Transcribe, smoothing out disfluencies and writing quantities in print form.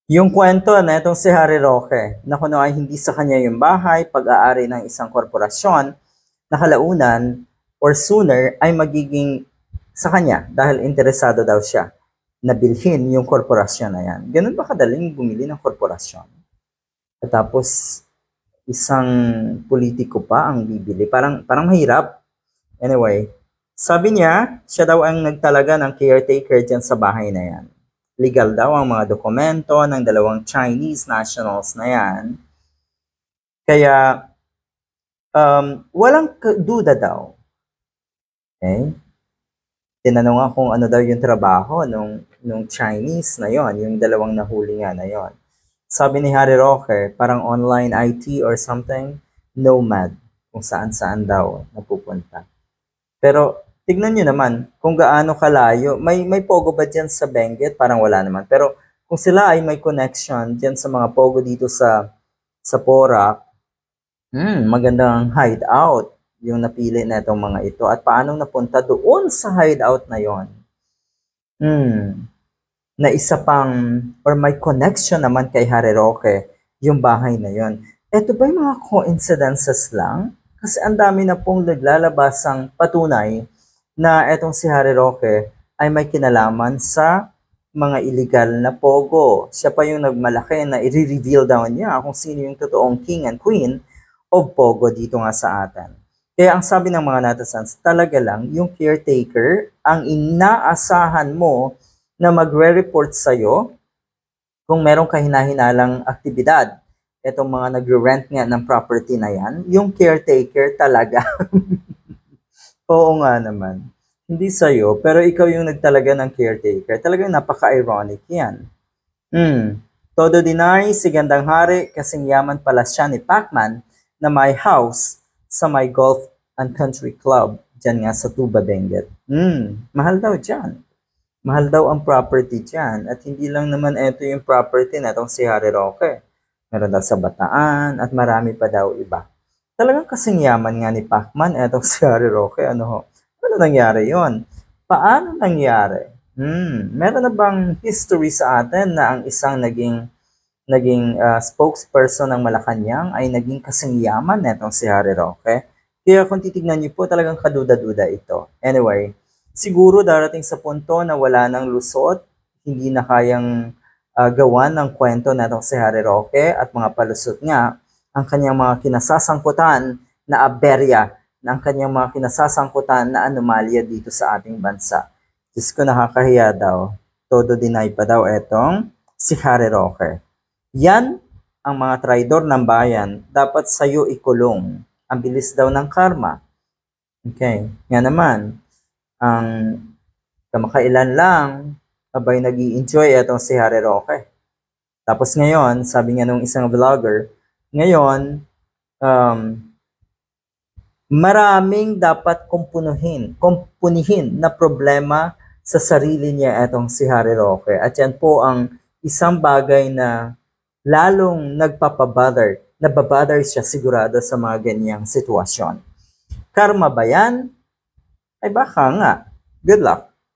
Yung kwento na itong si Harry Roque, na kuno ay hindi sa kanya yung bahay, pag-aari ng isang korporasyon, na kalaunan or sooner ay magiging sa kanya dahil interesado daw siya na bilhin yung korporasyon na yan. Ganun ba kadaling bumili ng korporasyon? At tapos, isang politiko pa ang bibili. Parang mahirap. Anyway, sabi niya, siya daw ang nagtalaga ng caretaker dyan sa bahay na yan. Legal daw ang mga dokumento ng dalawang Chinese nationals na yan. Kaya, walang duda daw. Okay? Tinanong nga kung ano daw yung trabaho nung Chinese na yon, yung dalawang nahuli nga na yon. Sabi ni Harry Roque, parang online IT or something, nomad, kung saan-saan daw napupunta. Pero tignan nyo naman kung gaano kalayo. May pogo ba dyan sa Benguet? Parang wala naman. Pero kung sila ay may connection dyan sa mga pogo dito sa Porac, magandang hideout yung napili na itong mga ito. At paano napunta doon sa hideout na yon? Na isa pang, or may connection naman kay Harry Roque, yung bahay na yon. Ito ba yung mga coincidences lang? Kasi ang dami na pong naglalabasang patunay na etong si Harry Roque ay may kinalaman sa mga illegal na pogo. Siya pa yung nagmalaki na i-reveal daw niya kung sino yung totoong king and queen of pogo dito nga sa atin. Kaya ang sabi ng mga netizens, talaga lang yung caretaker ang inaasahan mo na magre-report sa'yo kung meron ka hinahinalang aktibidad. Itong mga nagre-rent nga ng property na yan, yung caretaker talaga. Oo nga naman. Hindi sa'yo, pero ikaw yung nagtalaga ng caretaker. Talagang napaka-ironic yan. Todo deny si Gandang Hari kasing yaman pala siya ni Pacman na may house sa may Golf and Country Club dyan nga sa Tuba, Benguet. Mahal daw dyan. Mahal daw ang property dyan. At hindi lang naman ito yung property na itong si Harry Roque. Meron daw sa Bataan at marami pa daw iba. Talagang kasing yaman nga ni Pacman etong si Harry Roque. Ano nangyari yon? Paano nangyari? Meron na bang history sa atin na ang isang naging spokesperson ng Malacanang ay naging kasing yaman etong si Harry Roque? Kaya kung titignan niyo po, talagang kaduda-duda ito. Anyway, siguro darating sa punto na wala nang lusot, hindi na kayang gawan ng kwento na itong si Harry Roque at mga palusot nga ang kanyang mga kinasasangkutan na aberya, na ang kanyang mga kinasasangkutan na anomalya dito sa ating bansa. Diyos ko, nakakahiya daw. Todo deny pa daw etong si Harry Roque. Yan ang mga traidor ng bayan, dapat sa'yo ikulong. Ang bilis daw ng karma. Okay, nga naman, ang kamakailan lang, abay nag-i-enjoy itong si Harry Roque. Tapos ngayon, sabi nga nung isang vlogger, ngayon, maraming dapat kumpunihin na problema sa sarili niya itong si Harry Roque. At yan po ang isang bagay na lalong nababother siya sigurado sa mga ganyang sitwasyon. Karma ba yan? Ay baka nga. Good luck.